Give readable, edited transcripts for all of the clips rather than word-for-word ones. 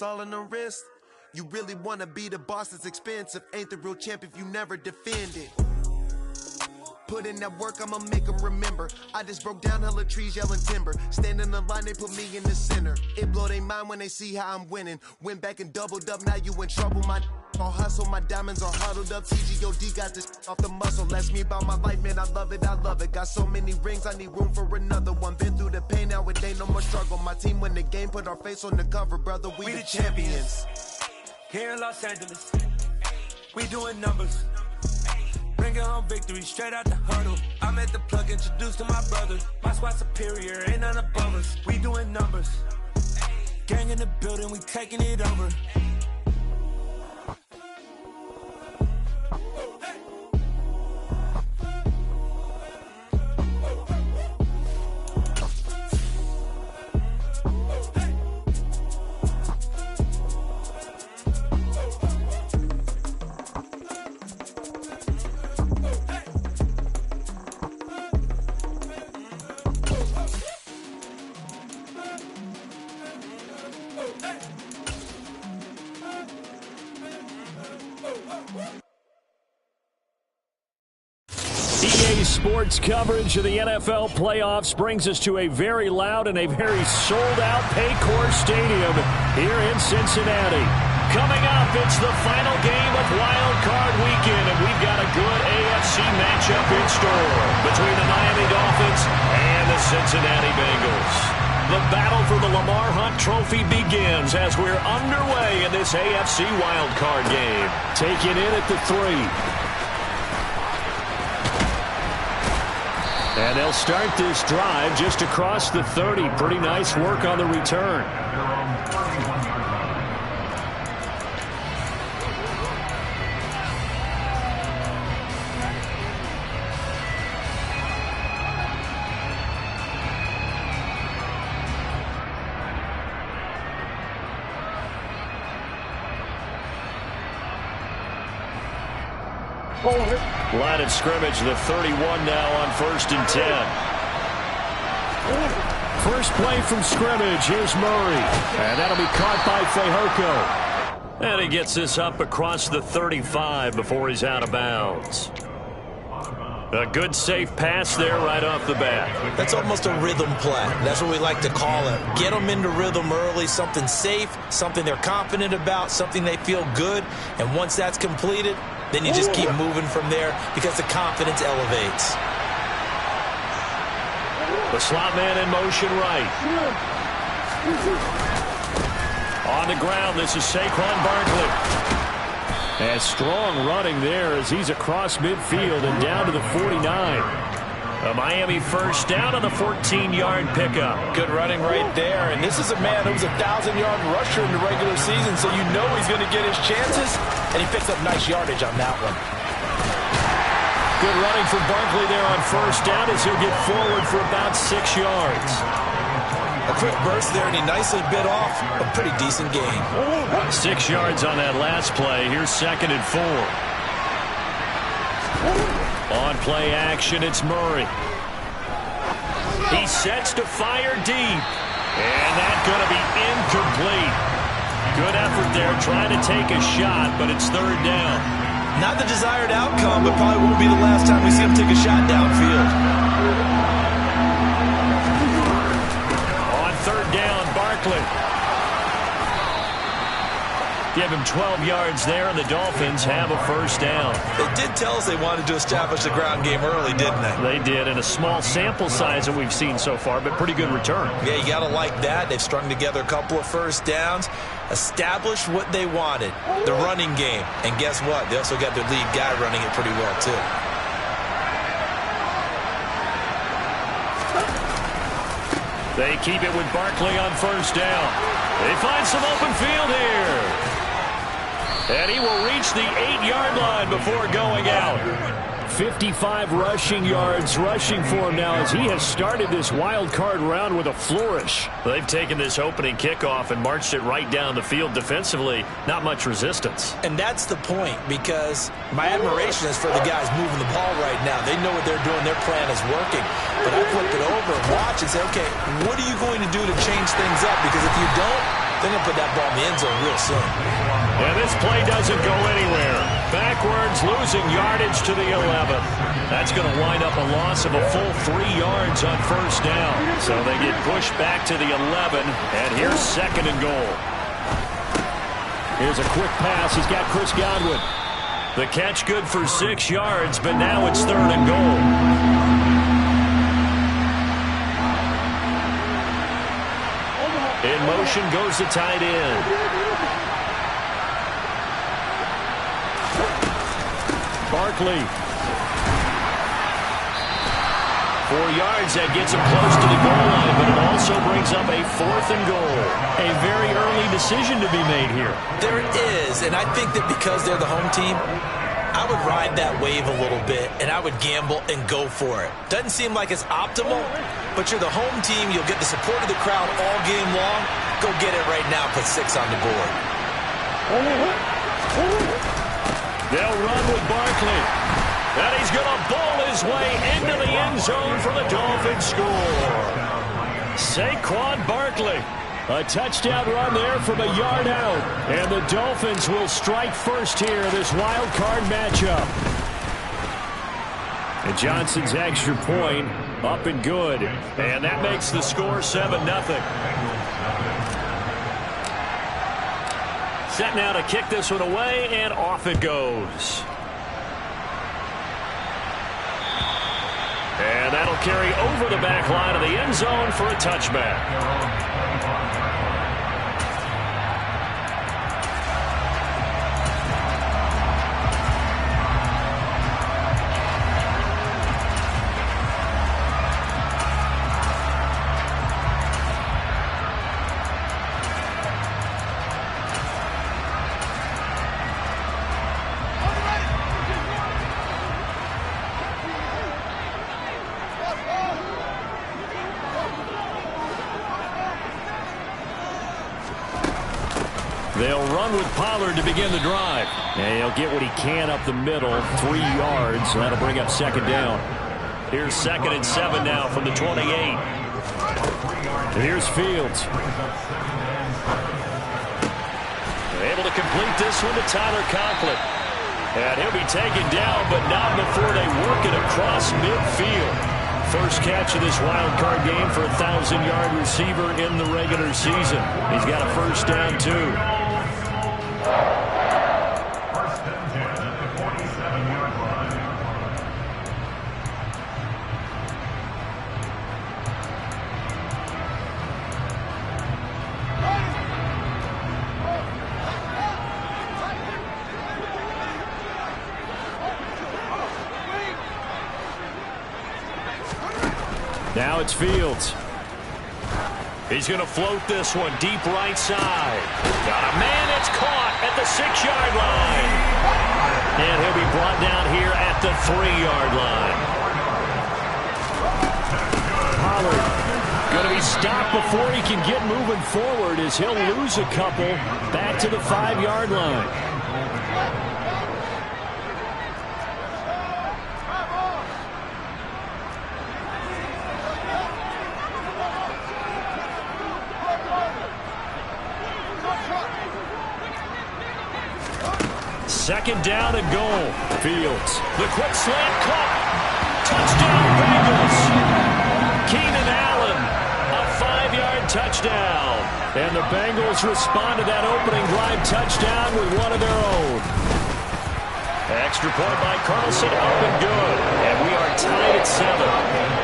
it's all in the wrist. You really wanna be the boss that's expensive. Ain't the real champ if you never defend it. Put in that work, I'ma make them remember. I just broke down hella trees, yelling timber. Stand in the line, they put me in the center. It blow their mind when they see how I'm winning. Went back and doubled up, now you in trouble. My all hustle, my diamonds are huddled up. TGOD got this off the muscle. Ask me about my life, man, I love it, I love it. Got so many rings, I need room for another one. Been through the pain, now it ain't no more struggle. My team win the game, put our face on the cover, brother, we the champions. Here in Los Angeles, we doing numbers. Bringing home victory straight out the huddle. I'm at the plug, introduced to my brother. My squad superior, ain't none above us. We doing numbers. Gang in the building, we taking it over. EA Sports coverage of the NFL playoffs brings us to a very loud and a very sold-out Paycor Stadium here in Cincinnati. Coming up, it's the final game of Wild Card Weekend, and we've got a good AFC matchup in store between the Miami Dolphins and the Cincinnati Bengals. The battle for the Lamar Hunt Trophy begins as we're underway in this AFC Wild Card game. Taking in at the 3. And they'll start this drive just across the 30. Pretty nice work on the return. Line of scrimmage, the 31 now on 1st and 10. First play from scrimmage. Here's Murray. And that'll be caught by Fehoko. And he gets this up across the 35 before he's out of bounds. A good safe pass there right off the bat. That's almost a rhythm play. That's what we like to call it. Get them into rhythm early, something safe, something they're confident about, something they feel good. And once that's completed, then you just keep moving from there because the confidence elevates. The slot man in motion right. On the ground, this is Saquon Barkley. And strong running there as he's across midfield and down to the 49. A Miami first down on the 14-yard pickup. Good running right there. And this is a man who was a 1,000-yard rusher in the regular season, so you know he's going to get his chances. And he picks up nice yardage on that one. Good running from Barkley there on first down as he'll get forward for about 6 yards. A quick burst there, and he nicely bit off a pretty decent gain. 6 yards on that last play. Here's 2nd and 4. On play action, it's Murray. He sets to fire deep. And that's going to be incomplete. Good effort there trying to take a shot, but it's 3rd down. Not the desired outcome, but probably won't be the last time we see him take a shot downfield. On 3rd down, Barkley. Give him 12 yards there, and the Dolphins have a first down. They did tell us they wanted to establish the ground game early, didn't they? They did, in a small sample size that we've seen so far, but pretty good return. Yeah, you got to like that. They've strung together a couple of first downs, established what they wanted, the running game. And guess what? They also got their lead guy running it pretty well, too. They keep it with Barkley on first down. They find some open field here. And he will reach the 8-yard line before going out. 55 rushing yards rushing for him now as he has started this wild card round with a flourish. They've taken this opening kickoff and marched it right down the field defensively. Not much resistance. And that's the point, because my admiration is for the guys moving the ball right now. They know what they're doing. Their plan is working. But I flip it over and watch and say, okay, what are you going to do to change things up? Because if you don't, They're going to put that ball in the end zone real soon. And this play doesn't go anywhere. Backwards, losing yardage to the 11. That's going to wind up a loss of a full 3 yards on first down. So they get pushed back to the 11, and here's second and goal. Here's a quick pass. He's got Chris Godwin. The catch good for 6 yards, but now it's third and goal. In motion goes the tight end. Barkley. 4 yards, that gets him close to the goal line, but it also brings up a fourth and goal. A very early decision to be made here. There is, and I think that because they're the home team, I would ride that wave a little bit, and I would gamble and go for it. Doesn't seem like it's optimal, but you're the home team. You'll get the support of the crowd all game long. Go get it right now. Put 6 on the board. They'll run with Barkley. And he's going to bowl his way into the end zone for the Dolphins score. Saquon Barkley. A touchdown run there from a yard out. And the Dolphins will strike first here in this wild card matchup. And Johnson's extra point up and good. And that makes the score 7-0. Set now to kick this one away, and off it goes. And that'll carry over the back line of the end zone for a touchback. They'll run with Pollard to begin the drive. And he'll get what he can up the middle, 3 yards. So that'll bring up second down. Here's 2nd and 7 now from the 28. And here's Fields. Able to complete this one to Tyler Conklin. And he'll be taken down, but not before they work it across midfield. First catch of this wild card game for a 1,000-yard receiver in the regular season. He's got a first down, too. First and 10 at the 47-yard line. Now it's Fields. He's going to float this one deep right side. Got a man that's caught at the 6-yard line. And he'll be brought down here at the 3-yard line. Pollard going to be stopped before he can get moving forward as he'll lose a couple back to the 5-yard line. Second down and goal. Fields. The quick slant caught. Touchdown Bengals. Keenan Allen. A 5-yard touchdown. And the Bengals respond to that opening drive touchdown with one of their own. Extra point by Carlson. Up and good. And we are tied at 7.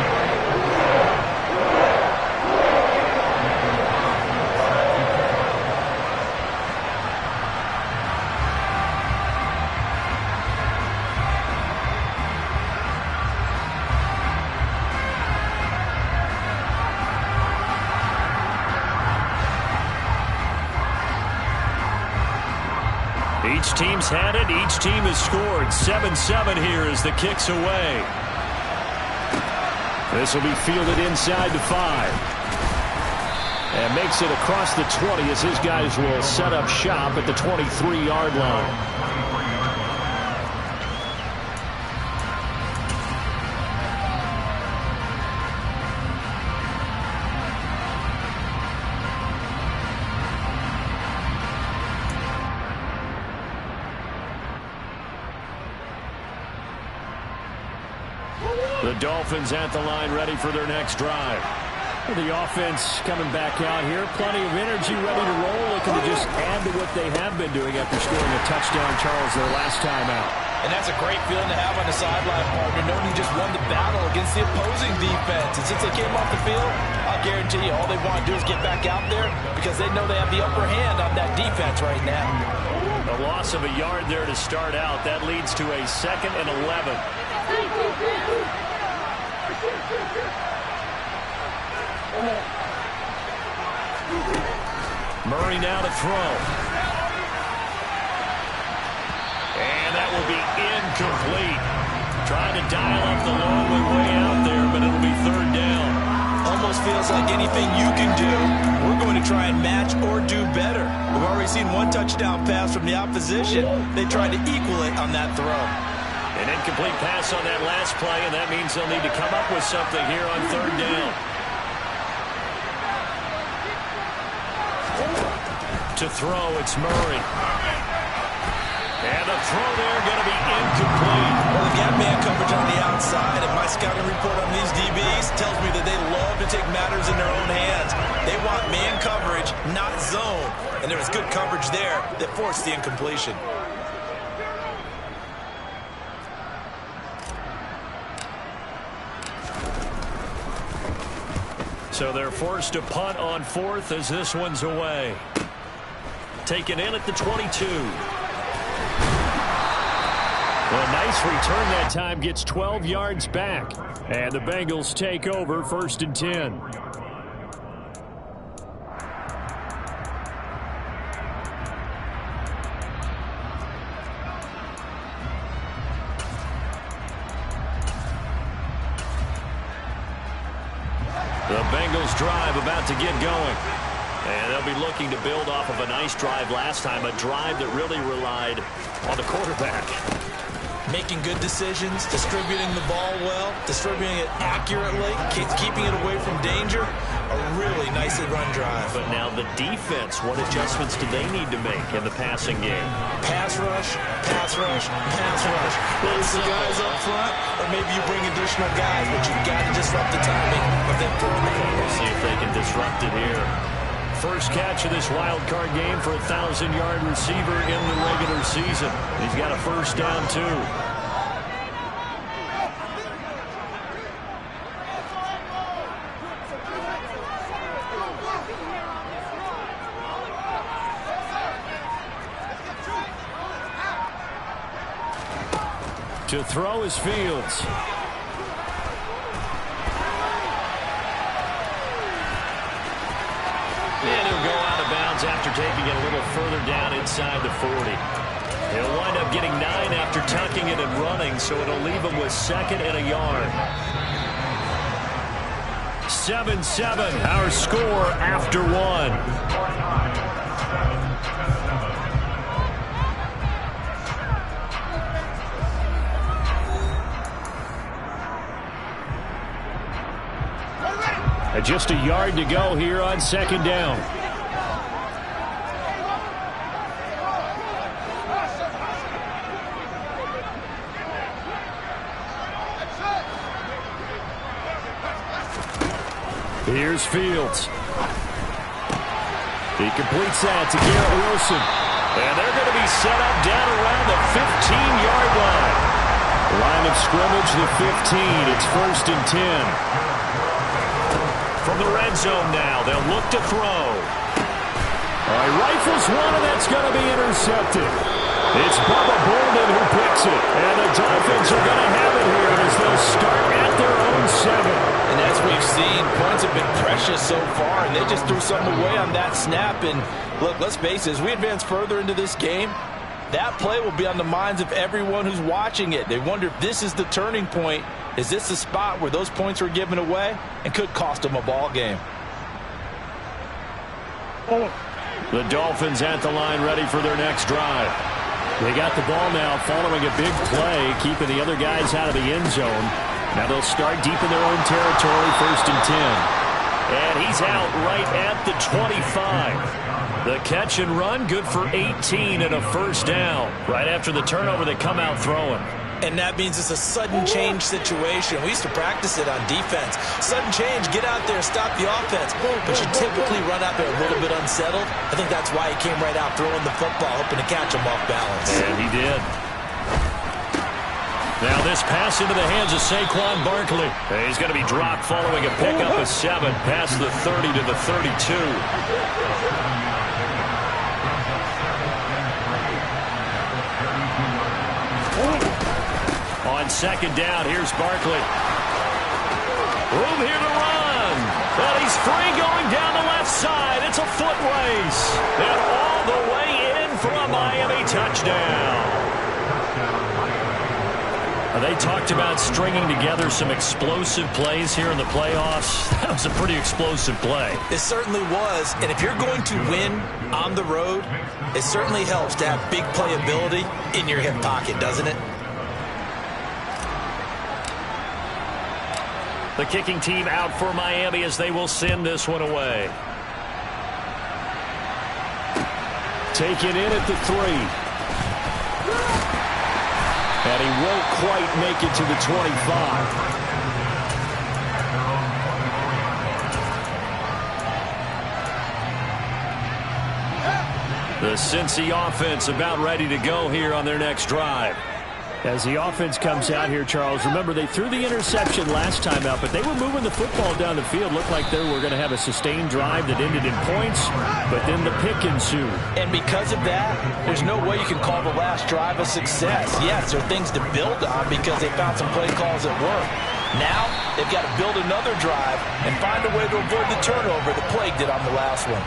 Each team's had it. Each team has scored. 7-7 here as the kick's away. This will be fielded inside the 5. And makes it across the 20 as his guys will set up shop at the 23-yard line. The Dolphins at the line, ready for their next drive. The offense coming back out here. Plenty of energy, ready to roll. Looking to just add to what they have been doing after scoring a touchdown, Charles, their last time out. And that's a great feeling to have on the sideline, partner, knowing you just won the battle against the opposing defense. And since they came off the field, I'll guarantee you all they want to do is get back out there because they know they have the upper hand on that defense right now. A loss of a yard there to start out. That leads to a 2nd and 11. Murray now to throw. And that will be incomplete. Trying to dial up the long way out there, but it'll be 3rd down. Almost feels like anything you can do, we're going to try and match or do better. We've already seen one touchdown pass from the opposition. They tried to equal it on that throw. An incomplete pass on that last play, and that means they'll need to come up with something here on 3rd down. To throw, it's Murray. And the throw there going to be incomplete. Well, they've got man coverage on the outside, and my scouting report on these DBs tells me that they love to take matters in their own hands. They want man coverage, not zone. And there was good coverage there that forced the incompletion. So they're forced to punt on 4th as this one's away. Taken in at the 22. A nice return that time, gets 12 yards back. And the Bengals take over 1st and 10. The Bengals drive about to get going. And they'll be looking to build off of a nice drive last time, a drive that really relied on the quarterback. Making good decisions, distributing the ball well, distributing it accurately, keeping it away from danger. A really nicely run drive. But now the defense, what adjustments do they need to make in the passing game? Pass rush, pass rush, pass rush. Whether it's the guys up front, or maybe you bring additional guys, but you've got to disrupt the timing of them throwing the ball. We'll see if they can disrupt it here. First catch of this wild card game for a 1,000-yard receiver in the regular season. He's got a 1st down, too. To throw is Fields. And he'll go out of bounds after taking it a little further down inside the 40. He'll wind up getting 9 after tucking it and running, so it'll leave him with 2nd and a yard. 7-7, our score after 1. Just a yard to go here on 2nd down. Here's Fields. He completes that to Garrett Wilson. And they're going to be set up down around the 15-yard line. Line of scrimmage, the 15. It's 1st and 10. From the red zone now, they'll look to throw. All right, rifles one, and that's going to be intercepted. It's Bubba Bolden who picks it. And the Dolphins are going to have it here as they'll start at their own 7. And as we've seen, points have been precious so far, and they just threw something away on that snap. And look, let's face it, as we advance further into this game, that play will be on the minds of everyone who's watching it. They wonder if this is the turning point. Is this the spot where those points are given away and could cost them a ball game? The Dolphins at the line, ready for their next drive. They got the ball now following a big play, keeping the other guys out of the end zone. Now they'll start deep in their own territory, 1st and 10. And he's out right at the 25. The catch and run, good for 18 and a 1st down. Right after the turnover, they come out throwing. And that means it's a sudden change situation. We used to practice it on defense. Sudden change, get out there, stop the offense. But you typically run out there a little bit unsettled. I think that's why he came right out throwing the football, hoping to catch him off balance. And he did. Now this pass into the hands of Saquon Barkley. He's going to be dropped following a pickup of 7 past the 30 to the 32. On second down, here's Barkley. Room here to run. But he's free going down the left side. It's a foot race. And all the way in for a Miami touchdown. They talked about stringing together some explosive plays here in the playoffs. That was a pretty explosive play. It certainly was. And if you're going to win on the road, it certainly helps to have big playability in your hip pocket, doesn't it? The kicking team out for Miami as they will send this one away. Taken in at the 3. And he won't quite make it to the 25. The Cincy offense about ready to go here on their next drive. As the offense comes out here, Charles, remember they threw the interception last time out, but they were moving the football down the field. Looked like they were going to have a sustained drive that ended in points, but then the pick ensued. And because of that, there's no way you can call the last drive a success. Yes, there are things to build on because they found some play calls that work. Now, they've got to build another drive and find a way to avoid the turnover that plagued it on the last one.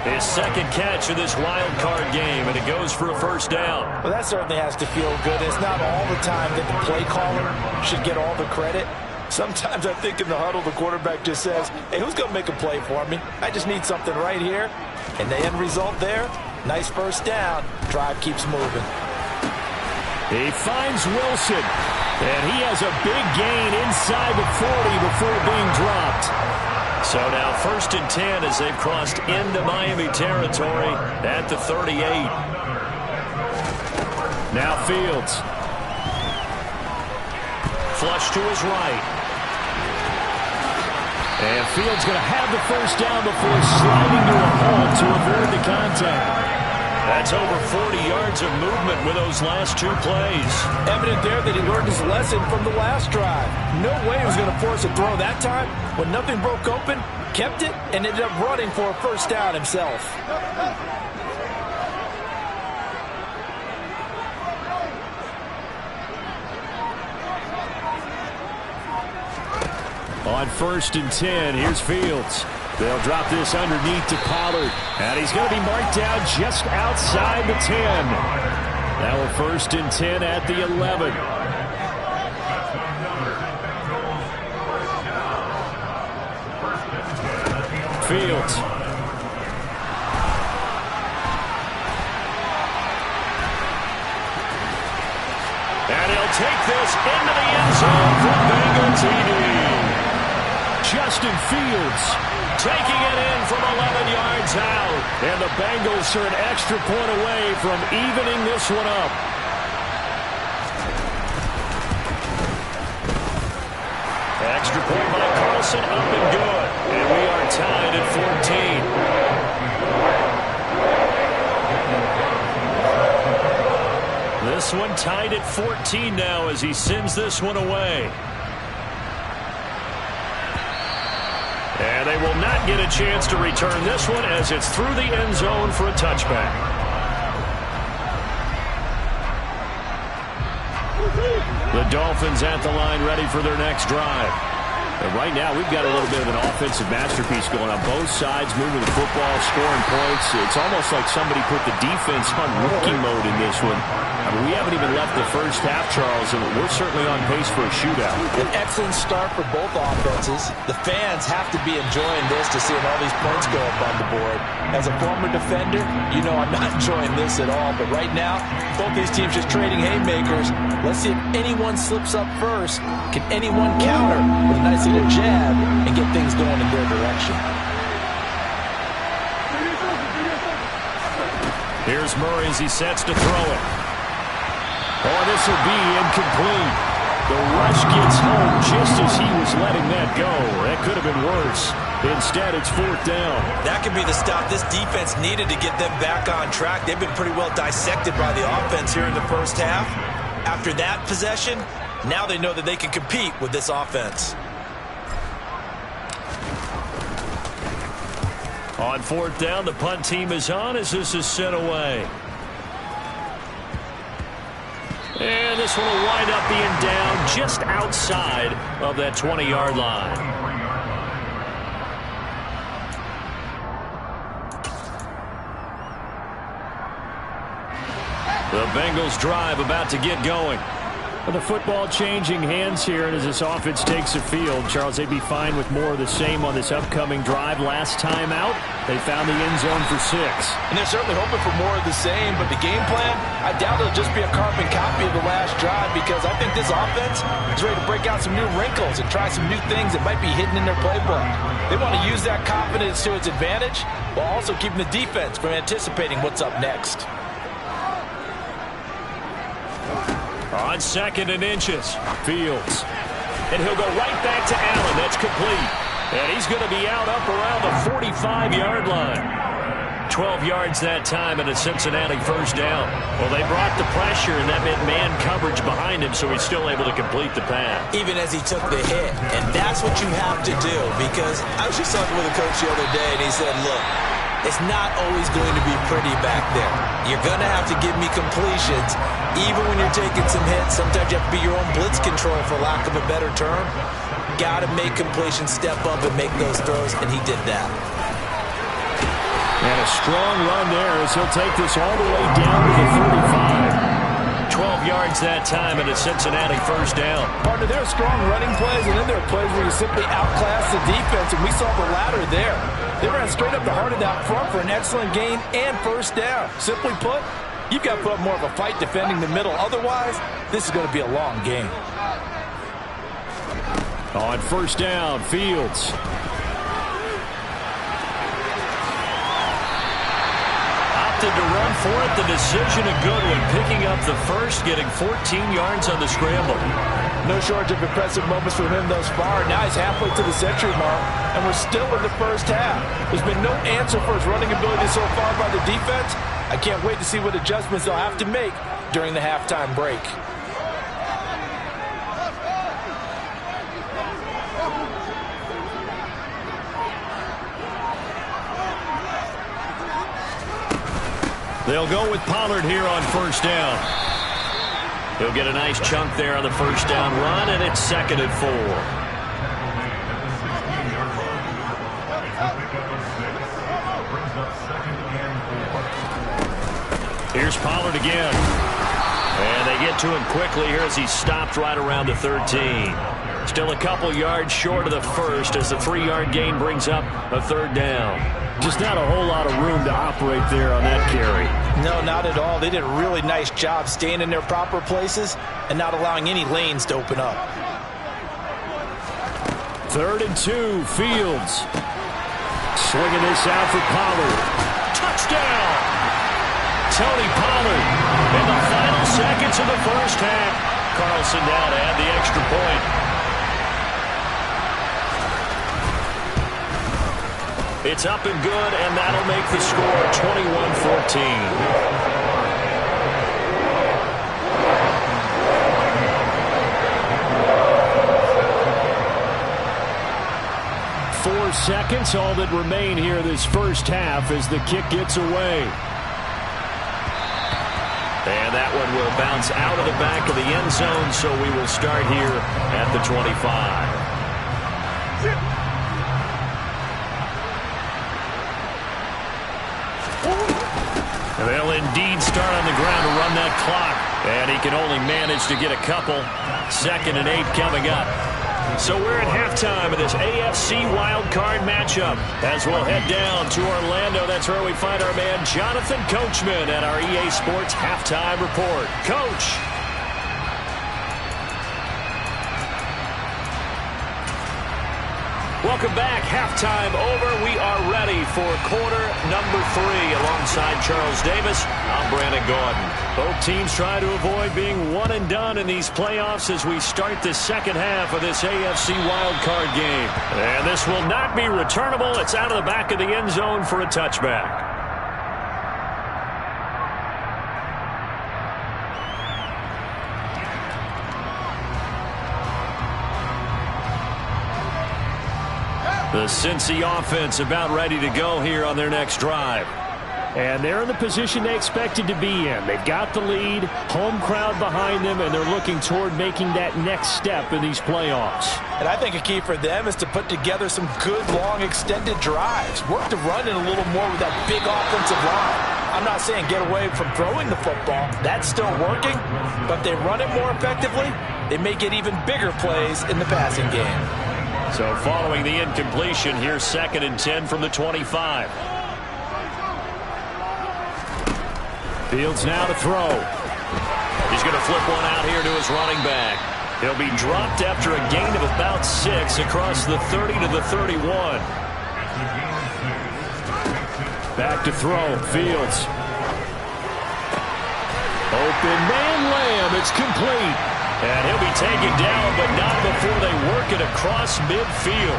His second catch of this wild card game, and it goes for a first down. Well, that certainly has to feel good. It's not all the time that the play caller should get all the credit. Sometimes I think in the huddle, the quarterback just says, hey, who's going to make a play for me? I just need something right here. And the end result there, nice first down. Drive keeps moving. He finds Wilson, and he has a big gain inside the 40 before being dropped. So now 1st and 10 as they've crossed into Miami territory at the 38. Now Fields. Flush to his right. And Fields going to have the first down before sliding to a halt to avoid the contact. That's over 40 yards of movement with those last 2 plays. Evident there that he learned his lesson from the last drive. No way he was going to force a throw that time. When nothing broke open, kept it, and ended up running for a first down himself. On 1st and 10, here's Fields. They'll drop this underneath to Pollard. And he's going to be marked down just outside the 10. Now a 1st and 10 at the 11. Fields. And he'll take this into the end zone for Bengal TD. Justin Fields taking it in from 11 yards out. And the Bengals are an extra point away from evening this one up. Extra point by Carlson, up and good. And we are tied at 14. This one tied at 14 now as he sends this one away. And they will not get a chance to return this one as it's through the end zone for a touchback. The Dolphins at the line ready for their next drive. And right now we've got a little bit of an offensive masterpiece going on both sides, moving the football, scoring points. It's almost like somebody put the defense on rookie mode in this one. I mean, we haven't even left the first half, Charles, and we're certainly on pace for a shootout. An excellent start for both offenses. The fans have to be enjoying this to seeing all these points go up on the board. As a former defender, you know I'm not enjoying this at all. But right now, both these teams just trading haymakers. Let's see if anyone slips up first. Can anyone counter with a nice little jab and get things going in their direction? Here's Murray as he sets to throw it. Oh, this will be incomplete. The rush gets home just as he was letting that go. That could have been worse. Instead, it's 4th down. That could be the stop this defense needed to get them back on track. They've been pretty well dissected by the offense here in the first half. After that possession, now they know that they can compete with this offense. On 4th down, the punt team is on as this is sent away. And this one will wind up being down just outside of that 20-yard line. The Bengals drive about to get going. The football changing hands here, and as this offense takes the field, Charles, they'd be fine with more of the same on this upcoming drive. Last time out, they found the end zone for 6. And they're certainly hoping for more of the same, but the game plan, I doubt it'll just be a carbon copy of the last drive, because I think this offense is ready to break out some new wrinkles and try some new things that might be hidden in their playbook. They want to use that confidence to its advantage, while also keeping the defense from anticipating what's up next. On 2nd and inches, Fields. And he'll go right back to Allen. That's complete. And he's going to be out up around the 45-yard line. 12 yards that time and a Cincinnati 1st down. Well, they brought the pressure, and that meant man coverage behind him, so he's still able to complete the pass. Even as he took the hit. And that's what you have to do, because I was just talking with a coach the other day, and he said, look, it's not always going to be pretty back there. You're going to have to give me completions. Even when you're taking some hits, sometimes you have to be your own blitz control, for lack of a better term. Got to make completions, step up and make those throws, and he did that. And a strong run there as he'll take this all the way down to the 35. 12 yards that time and a Cincinnati 1st down. Partner, there are strong running plays, and then there are plays where you simply outclass the defense, and we saw the latter there. They ran straight up the heart of that front for an excellent gain and 1st down. Simply put, you've got to put up more of a fight defending the middle. Otherwise, this is going to be a long game. On 1st down, Fields. Opted to run for it. The decision a good one. Picking up the first, getting 14 yards on the scramble. No shortage of impressive moments for him thus far. Now he's halfway to the century mark, and we're still in the first half. There's been no answer for his running ability so far by the defense. I can't wait to see what adjustments they'll have to make during the halftime break. They'll go with Pollard here on 1st down. He'll get a nice chunk there on the 1st down run, and it's 2nd and 4. Here's Pollard again. And they get to him quickly here as he's stopped right around the 13. Still a couple yards short of the first as the 3-yard gain brings up a 3rd down. Just not a whole lot of room to operate there on that carry. No, not at all. They did a really nice job staying in their proper places and not allowing any lanes to open up. 3rd and 2, Fields. Swinging this out for Pollard. Touchdown! Tony Pollard in the final seconds of the first half. Carlson down to add the extra point. It's up and good, and that'll make the score 21-14. 4 seconds, all that remain here this first half as the kick gets away. And that one will bounce out of the back of the end zone, so we will start here at the 25. They'll indeed start on the ground to run that clock. And he can only manage to get a couple. 2nd and 8 coming up. So we're at halftime of this AFC wildcard matchup. As we'll head down to Orlando, that's where we find our man Jonathan Coachman at our EA Sports Halftime Report. Coach. Welcome back. Halftime over. We are ready for quarter number 3. Alongside Charles Davis, I'm Brandon Gordon. Both teams try to avoid being one and done in these playoffs as we start the second half of this AFC wildcard game. And this will not be returnable. It's out of the back of the end zone for a touchback. The Cincy offense about ready to go here on their next drive. And they're in the position they expected to be in. They've got the lead, home crowd behind them, and they're looking toward making that next step in these playoffs. And I think a key for them is to put together some good, long, extended drives. Work the run in a little more with that big offensive line. I'm not saying get away from throwing the football. That's still working. But if they run it more effectively, they may get even bigger plays in the passing game. So following the incompletion, here's 2nd and 10 from the 25. Fields now to throw. He's going to flip one out here to his running back. He'll be dropped after a gain of about 6 across the 30 to the 31. Back to throw. Fields. Open man, Lamb. It's complete. And he'll be taken down, but not before they work it across midfield.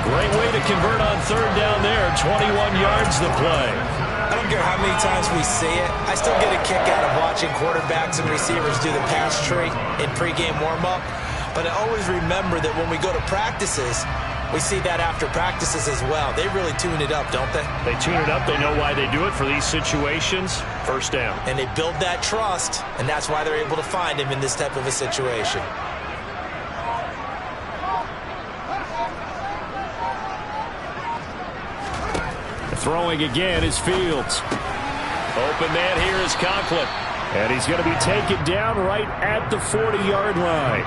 Great way to convert on 3rd down there. 21 yards the play. I don't care how many times we see it. I still get a kick out of watching quarterbacks and receivers do the pass tree in pregame warm-up. But I always remember that when we go to practices, we see that after practices as well. They really tune it up, don't they? They tune it up. They know why they do it for these situations. 1st down. And they build that trust, and that's why they're able to find him in this type of a situation. Throwing again is Fields. Open man here is Conklin. And he's going to be taken down right at the 40-yard line.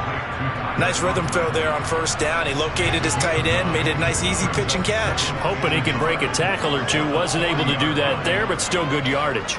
Nice rhythm throw there on 1st down. He located his tight end, made it a nice easy pitch and catch. Hoping he can break a tackle or two. Wasn't able to do that there, but still good yardage.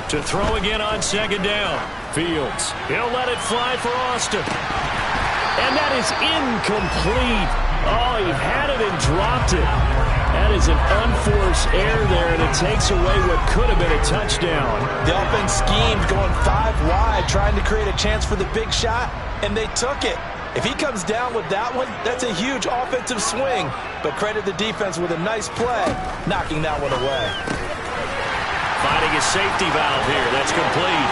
To throw again on 2nd down. Fields. He'll let it fly for Austin. And that is incomplete. Oh, he had it and dropped it. That is an unforced error there, and it takes away what could have been a touchdown. The offense schemed going 5 wide, trying to create a chance for the big shot, and they took it. If he comes down with that one, that's a huge offensive swing. But credit the defense with a nice play, knocking that one away. Finding a safety valve here. That's complete.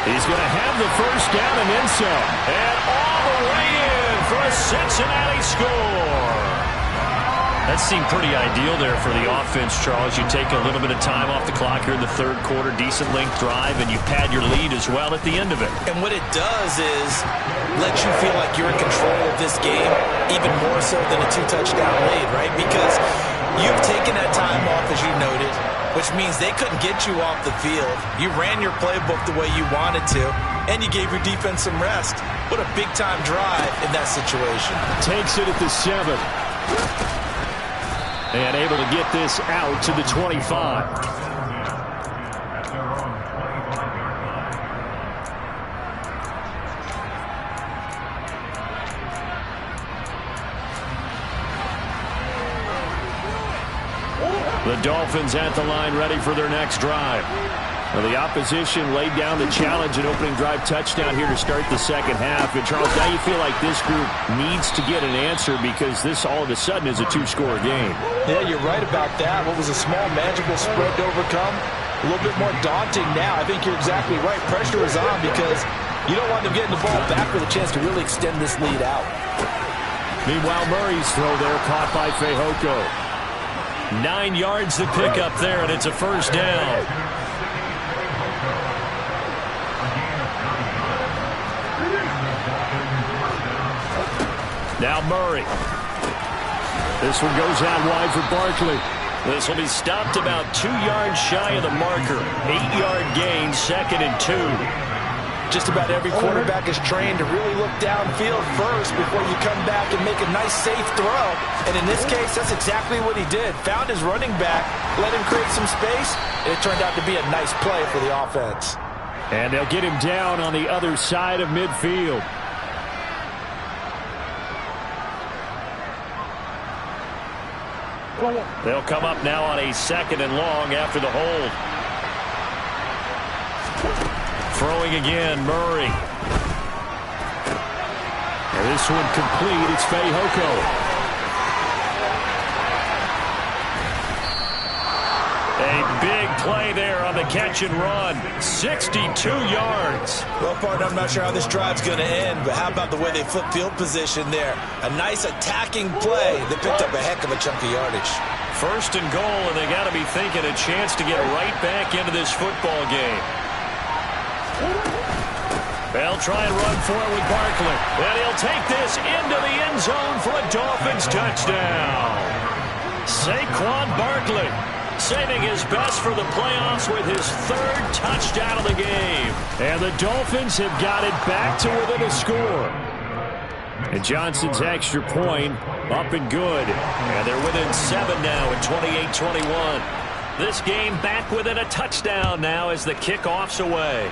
He's going to have the 1st down and then some. And all the way in for a Cincinnati score. That seemed pretty ideal there for the offense, Charles. You take a little bit of time off the clock here in the 3rd quarter, decent length drive, and you pad your lead as well at the end of it. And what it does is let you feel like you're in control of this game, even more so than a 2-touchdown lead, right? Because you've taken that time off, as you noted, which means they couldn't get you off the field. You ran your playbook the way you wanted to, and you gave your defense some rest. What a big-time drive in that situation. Takes it at the 7. And able to get this out to the 25. The Dolphins at the line ready for their next drive. Well, the opposition laid down the challenge and opening drive touchdown here to start the second half. And, Charles, now you feel like this group needs to get an answer because this all of a sudden is a 2-score game. Yeah, you're right about that. What was a small, manageable spread to overcome, a little bit more daunting now. I think you're exactly right. Pressure is on because you don't want them getting the ball back with a chance to really extend this lead out. Meanwhile, Murray's throw there caught by Fehoko. 9 yards to pick up there, and it's a 1st down. Now Murray. This one goes out wide for Barkley. This will be stopped about 2 yards shy of the marker. 8-yard gain, 2nd and 2. Just about every quarterback is trained to really look downfield first before you come back and make a nice, safe throw. And in this case, that's exactly what he did. Found his running back, let him create some space, and it turned out to be a nice play for the offense. And they'll get him down on the other side of midfield. They'll come up now on a 2nd and long after the hold. Throwing again, Murray. And this one complete. It's Fehoko. A big play there on the catch and run. 62 yards. Well, partner, I'm not sure how this drive's going to end, but how about the way they flip field position there? A nice attacking play. They picked up a heck of a chunk of yardage. 1st and goal, and they got to be thinking a chance to get right back into this football game. They'll try and run for it with Barkley. And he'll take this into the end zone for a Dolphins touchdown. Saquon Barkley saving his best for the playoffs with his 3rd touchdown of the game. And the Dolphins have got it back to within a score. And Johnson's extra point up and good. And they're within 7 now at 28-21. This game back within a touchdown now as the kickoff's away.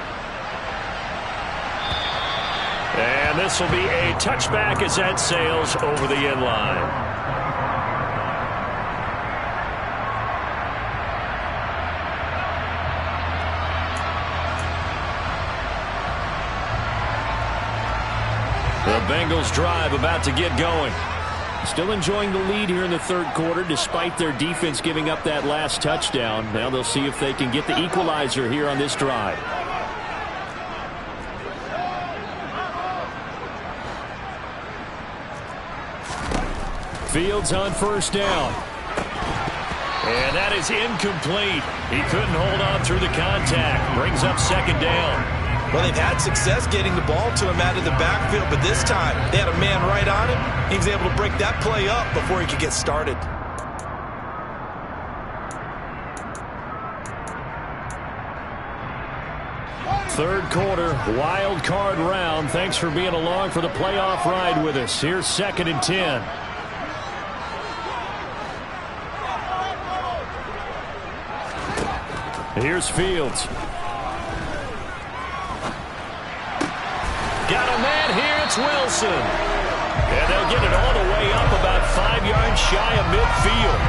And this will be a touchback as that sails over the end line. The Bengals drive about to get going. Still enjoying the lead here in the 3rd quarter despite their defense giving up that last touchdown. Now they'll see if they can get the equalizer here on this drive. Fields on 1st down. And that is incomplete. He couldn't hold on through the contact. Brings up 2nd down. Well, they've had success getting the ball to him out of the backfield, but this time they had a man right on him. He was able to break that play up before he could get started. Third quarter, wild card round. Thanks for being along for the playoff ride with us. Here's 2nd and 10. Here's Fields. Got a man here. It's Wilson. And they'll get it all the way up about 5 yards shy of midfield.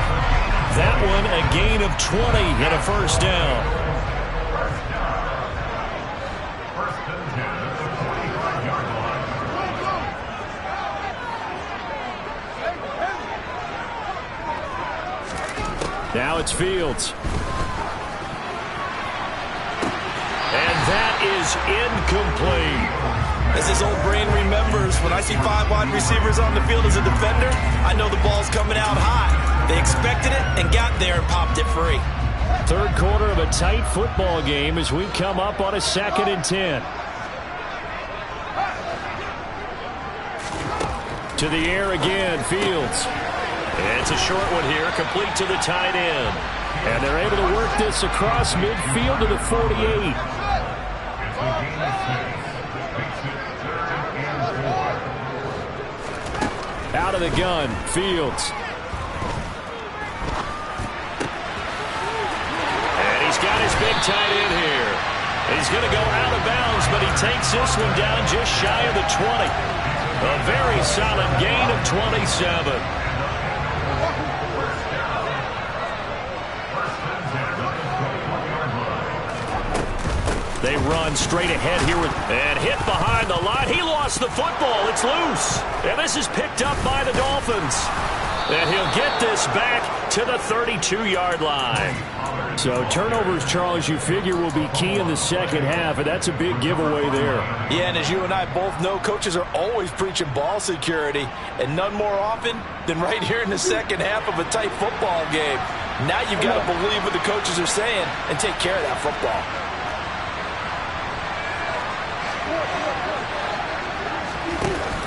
That one a gain of 20 and a 1st down. First and 10 at the 25-yard line. Now it's Fields. And that is incomplete. As his old brain remembers, when I see 5 wide receivers on the field as a defender, I know the ball's coming out high. They expected it and got there and popped it free. 3rd quarter of a tight football game as we come up on a 2nd and 10. To the air again, Fields. It's a short one here, complete to the tight end. And they're able to work this across midfield to the 48. Out of the gun, Fields. And he's got his big tight end here. He's going to go out of bounds, but he takes this one down just shy of the 20. A very solid gain of 27. They run straight ahead here and hit behind the line. He lost the football. It's loose. And this is picked up by the Dolphins. And he'll get this back to the 32-yard line. So turnovers, Charles, you figure will be key in the 2nd half, and that's a big giveaway there. Yeah, and as you and I both know, coaches are always preaching ball security, and none more often than right here in the 2nd half of a tight football game. Now you've got to believe what the coaches are saying and take care of that football.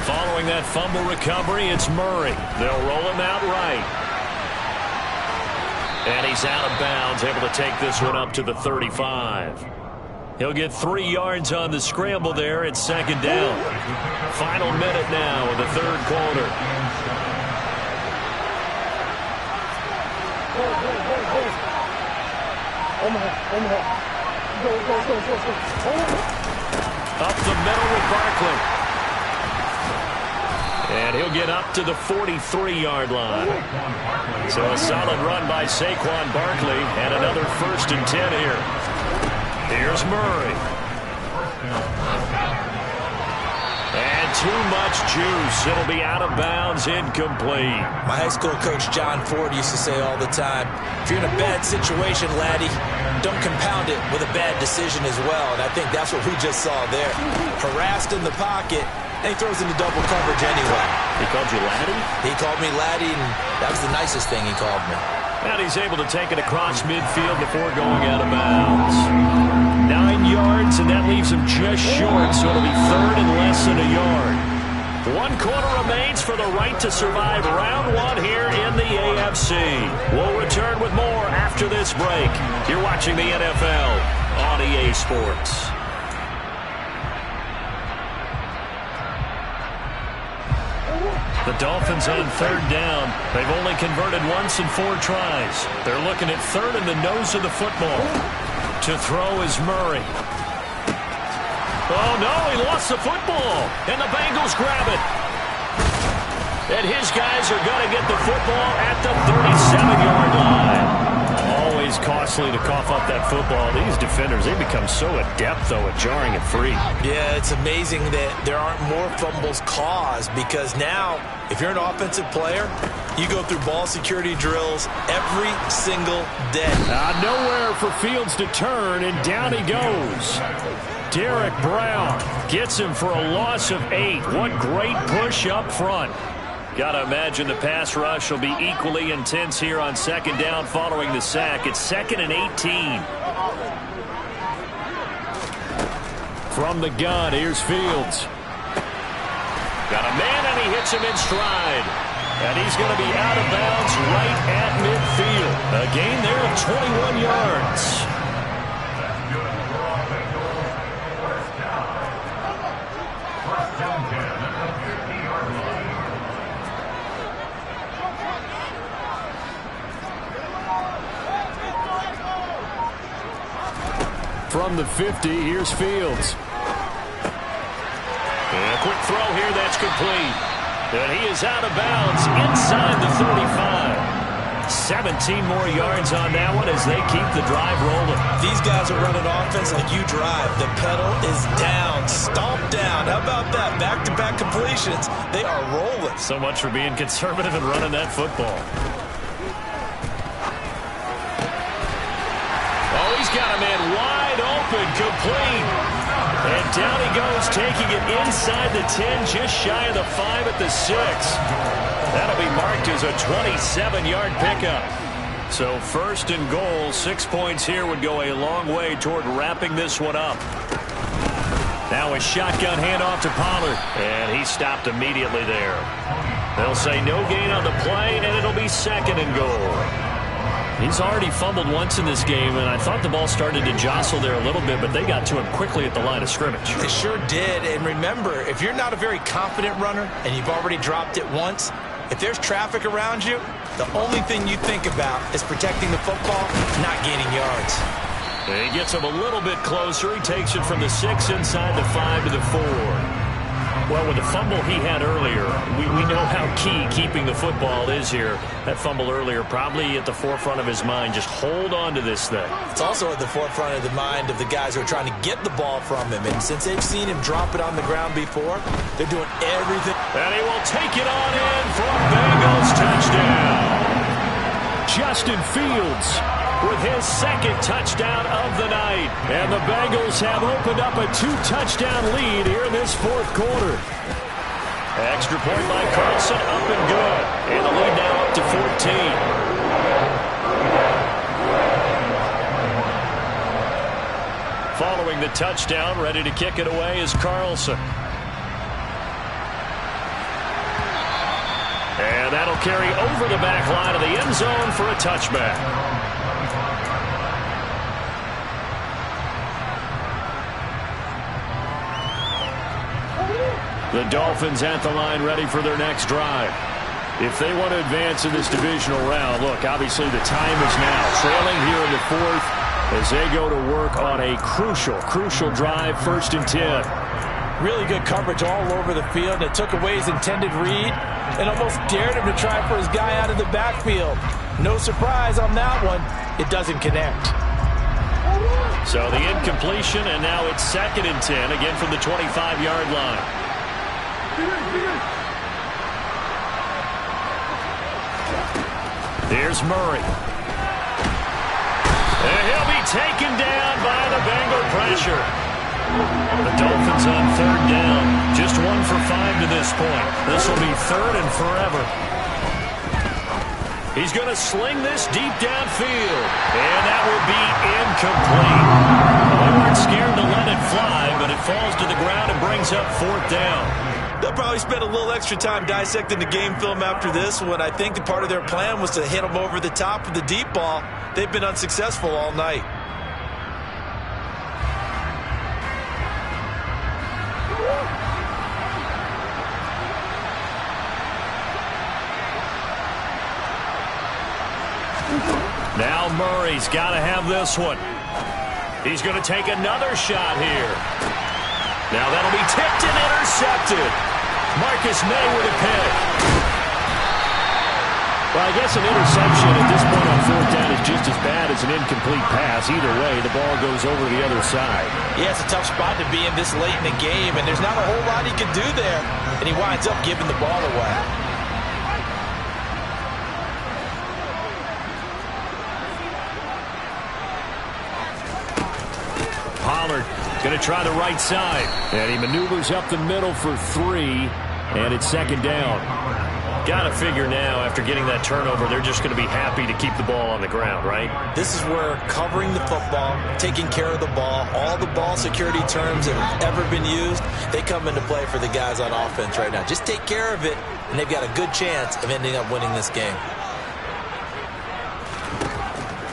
Following that fumble recovery, it's Murray. They'll roll him out right. And he's out of bounds, able to take this one up to the 35. He'll get 3 yards on the scramble there at second down. Final minute now of the third quarter. Up the middle with Barkley. And he'll get up to the 43-yard line. So a solid run by Saquon Barkley and another 1st and 10 here. Here's Murray. And too much juice. It'll be out of bounds, incomplete. My high school coach John Ford used to say all the time, if you're in a bad situation, laddie, don't compound it with a bad decision as well. And I think that's what we just saw there. Harassed in the pocket, and he throws into double coverage anyway. He called you laddie? He called me laddie, and that was the nicest thing he called me. And he's able to take it across midfield before going out of bounds. 9 yards, and that leaves him just short, so it'll be 3rd and less than a yard. 1 quarter remains for the right to survive round 1 here in the AFC. We'll return with more after this break. You're watching the NFL on EA Sports. The Dolphins on 3rd down. They've only converted once in 4 tries. They're looking at 3rd in the nose of the football. To throw is Murray. Oh, no, he lost the football. And the Bengals grab it. And his guys are going to get the football at the 37-yard line. Always costly to cough up that football. These defenders, they become so adept, though, at jarring it free. Yeah, it's amazing that there aren't more fumbles caused because now, if you're an offensive player, you go through ball security drills every single day. Nowhere for Fields to turn, and down he goes. Derek Brown gets him for a loss of 8. What great push up front. Got to imagine the pass rush will be equally intense here on 2nd down following the sack. It's 2nd and 18. From the gun, here's Fields. Got a man, and he hits him in stride. And he's going to be out of bounds right at midfield. A gain there of 21 yards. From the 50, here's Fields. And a quick throw here, that's complete. And he is out of bounds inside the 35. 17 more yards on that one as they keep the drive rolling. These guys are running offense like you drive. The pedal is down, stomp down. How about that? Back-to-back completions. They are rolling. So much for being conservative and running that football. Oh, he's got a man wide open, complete. And down he goes, taking it inside the 10, just shy of the 5 at the 6. That'll be marked as a 27-yard pickup. So 1st and goal, 6 points here would go a long way toward wrapping this one up. Now a shotgun handoff to Pollard, and he stopped immediately there. They'll say no gain on the play, and it'll be 2nd and goal. He's already fumbled once in this game, and I thought the ball started to jostle there a little bit, but they got to him quickly at the line of scrimmage. They sure did, and remember, if you're not a very confident runner and you've already dropped it once, if there's traffic around you, the only thing you think about is protecting the football, not gaining yards. And he gets him a little bit closer. He takes it from the 6 inside the 5 to the 4. Well, with the fumble he had earlier, we know how key keeping the football is here. That fumble earlier probably at the forefront of his mind. Just hold on to this thing. It's also at the forefront of the mind of the guys who are trying to get the ball from him. And since they've seen him drop it on the ground before, they're doing everything. And he will take it on in for a Bengals touchdown. Justin Fields with his 2nd touchdown of the night. And the Bengals have opened up a 2-touchdown lead here in this 4th quarter. Extra point by Carlson, up and good. And the lead now up to 14. Following the touchdown, ready to kick it away is Carlson. And that'll carry over the back line of the end zone for a touchback. The Dolphins at the line ready for their next drive. If they want to advance in this divisional round, look, obviously the time is now. Trailing here in the fourth as they go to work on a crucial drive, 1st and 10. Really good coverage all over the field. It took away his intended read and almost dared him to try for his guy out of the backfield. No surprise on that one. It doesn't connect. So the incompletion, and now it's 2nd and 10, again from the 25-yard line. Here's Murray. And he'll be taken down by the Bengal pressure. The Dolphins on 3rd down. Just 1 for 5 to this point. This will be 3rd and forever. He's going to sling this deep downfield. And that will be incomplete. They weren't scared to let it fly, but it falls to the ground and brings up 4th down. They'll probably spend a little extra time dissecting the game film after this one. I think that part of their plan was to hit them over the top with the deep ball. They've been unsuccessful all night. Now Murray's got to have this one. He's going to take another shot here. Now that'll be tipped and intercepted. Marcus May with a pick. Well, I guess an interception at this point on 4th down is just as bad as an incomplete pass. Either way, the ball goes over the other side. Yeah, it's a tough spot to be in this late in the game, and there's not a whole lot he can do there. And he winds up giving the ball away. Pollard going to try the right side. And he maneuvers up the middle for 3. And it's 2nd down. Got to figure now, after getting that turnover, they're just going to be happy to keep the ball on the ground, right? This is where covering the football, taking care of the ball, all the ball security terms that have ever been used, they come into play for the guys on offense right now. Just take care of it, and they've got a good chance of ending up winning this game.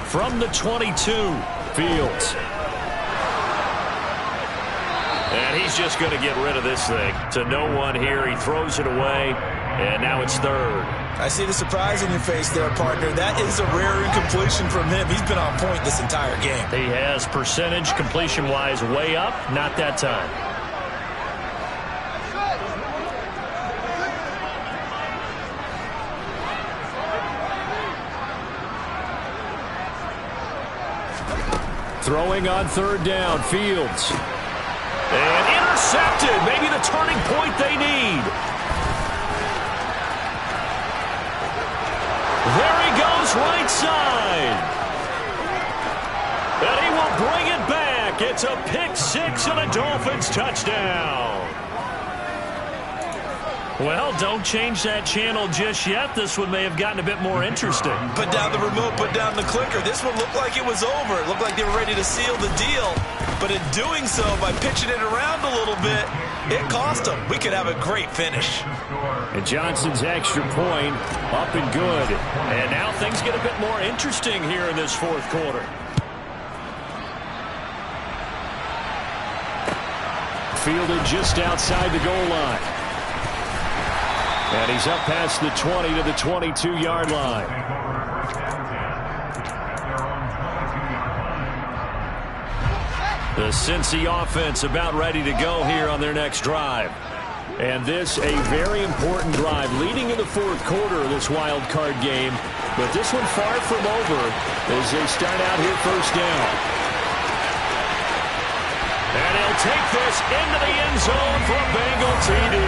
From the 22, Fields. And he's just going to get rid of this thing. To no one here. He throws it away, and now it's 3rd. I see the surprise on your face there, partner. That is a rare incompletion from him. He's been on point this entire game. He has percentage completion-wise way up. Not that time. Throwing on 3rd down, Fields. And intercepted. Maybe the turning point they need. There he goes, right side. And he will bring it back. It's a pick 6 and a Dolphins touchdown. Well, don't change that channel just yet. This one may have gotten a bit more interesting. Put down the remote, put down the clicker. This one looked like it was over. It looked like they were ready to seal the deal. But in doing so, by pitching it around a little bit, it cost them. We could have a great finish. And Johnson's extra point up and good. And now things get a bit more interesting here in this 4th quarter. Fielded just outside the goal line. And he's up past the 20 to the 22-yard line. The Cincy offense about ready to go here on their next drive. And this a very important drive leading in the 4th quarter of this wild card game. But this one far from over as they start out here 1st down. And he'll take this into the end zone for a Bengal TD.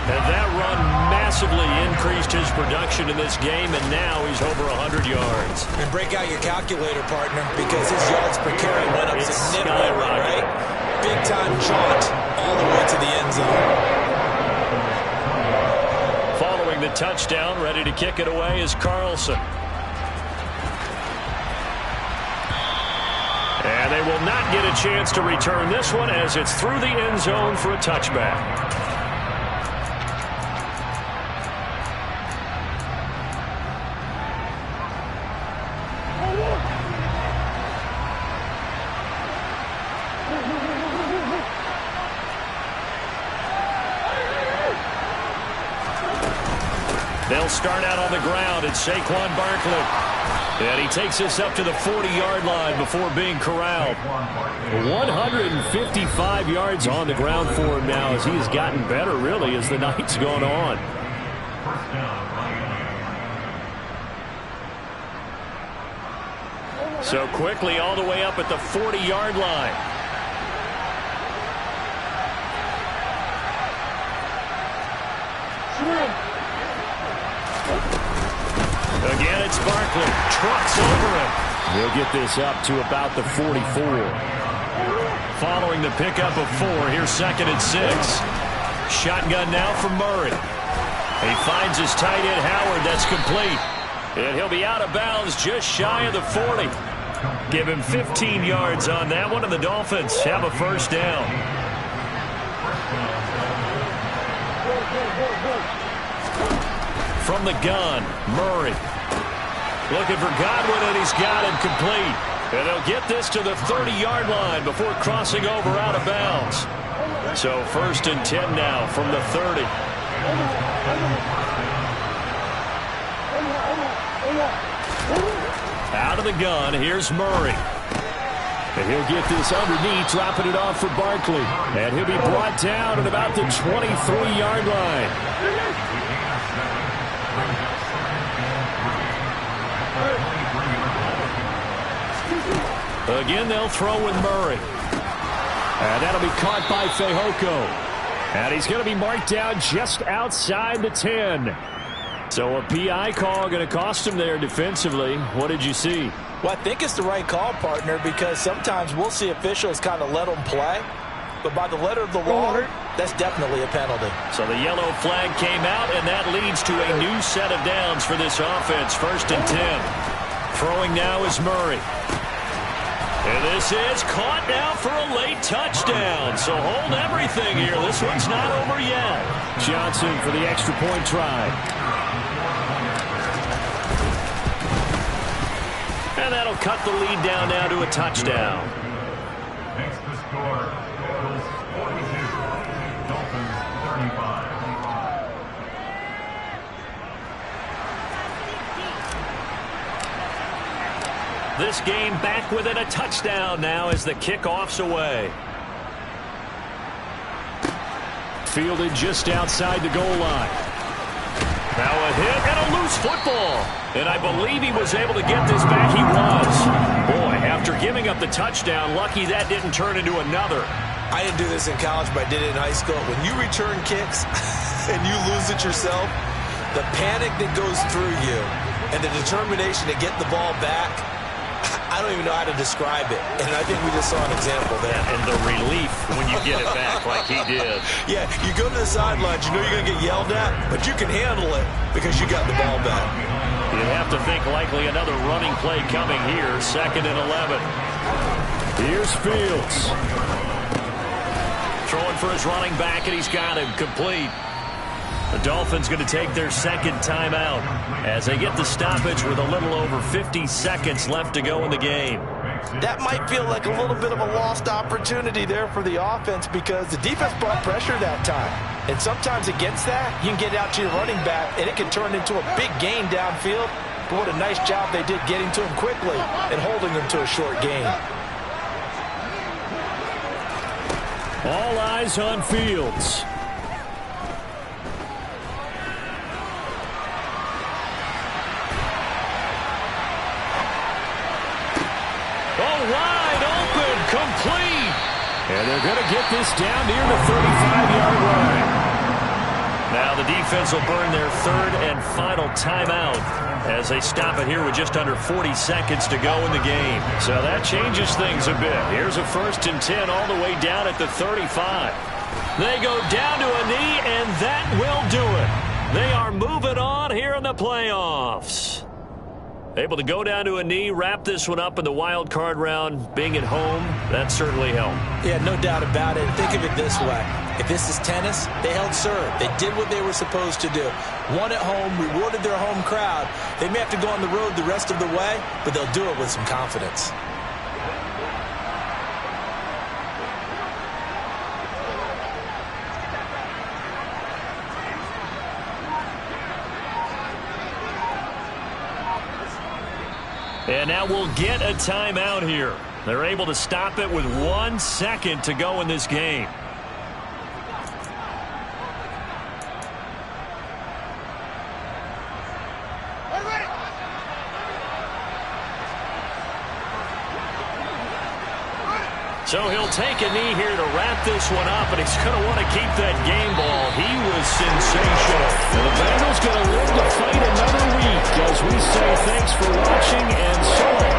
And that run massively increased his production in this game, and now he's over 100 yards. And break out your calculator, partner, because his yards per carry went up significantly, right? Big-time jaunt all the way to the end zone. Following the touchdown, ready to kick it away is Carlson. And they will not get a chance to return this one as it's through the end zone for a touchback. They'll start out on the ground at Saquon Barkley. And he takes us up to the 40-yard line before being corralled. 155 yards on the ground for him now as he has gotten better, really, as the night's gone on. So quickly all the way up at the 40-yard line. Again, it's Barkley. Trucks over him. He'll get this up to about the 44. Following the pickup of 4, here's 2nd and 6. Shotgun now for Murray. He finds his tight end Howard. That's complete. And he'll be out of bounds just shy of the 40. Give him 15 yards on that one, and the Dolphins have a first down. From the gun, Murray. Looking for Godwin, and he's got him complete. And they'll get this to the 30-yard line before crossing over out of bounds. So 1st and 10 now from the 30. Out of the gun, here's Murray. And he'll get this underneath, dropping it off for Barkley. And he'll be brought down at about the 23-yard line. Again, they'll throw with Murray. And that'll be caught by Fehoko. And he's going to be marked down just outside the 10. So a PI call going to cost him there defensively. What did you see? Well, I think it's the right call, partner, because sometimes we'll see officials kind of let them play. But by the letter of the law, that's definitely a penalty. So the yellow flag came out, and that leads to a new set of downs for this offense. 1st and 10. Throwing now is Murray. And this is caught now for a late touchdown. So hold everything here. This one's not over yet. Johnson for the extra point try. And that'll cut the lead down now to a touchdown. Makes the score. Eagles 42. Dolphins 35. This game back within a touchdown now as the kickoff's away. Fielded just outside the goal line. Now a hit and a loose football. And I believe he was able to get this back. He was. Boy, after giving up the touchdown, lucky that didn't turn into another. I didn't do this in college, but I did it in high school. When you return kicks and you lose it yourself, the panic that goes through you and the determination to get the ball back, I don't even know how to describe it. And I think we just saw an example there. And the relief when you get it back like he did. Yeah, you go to the sidelines, you know you're going to get yelled at, but you can handle it because you got the ball back. You'd have to think likely another running play coming here. 2nd and 11. Here's Fields. Throwing for his running back, and he's got him complete. The Dolphins going to take their 2nd timeout as they get the stoppage with a little over 50 seconds left to go in the game. That might feel like a little bit of a lost opportunity there for the offense because the defense brought pressure that time. And sometimes against that, you can get out to your running back, and it can turn into a big gain downfield. But what a nice job they did getting to him quickly and holding him to a short gain. All eyes on Fields. Wide open, complete. And they're going to get this down near the 35-yard line. Now the defense will burn their 3rd and final timeout as they stop it here with just under 40 seconds to go in the game. So that changes things a bit. Here's a 1st and 10 all the way down at the 35. They go down to a knee, and that will do it. They are moving on here in the playoffs. Able to go down to a knee, wrap this one up in the wild card round. Being at home, that certainly helped. Yeah, no doubt about it. Think of it this way. If this is tennis, they held serve. They did what they were supposed to do. Won at home, rewarded their home crowd. They may have to go on the road the rest of the way, but they'll do it with some confidence. And now we'll get a timeout here. They're able to stop it with 1 second to go in this game. So he'll take a knee here to wrap this one up, and he's going to want to keep that game ball. He was sensational. And the Bengals going to live to fight another week as we say thanks for watching and so long.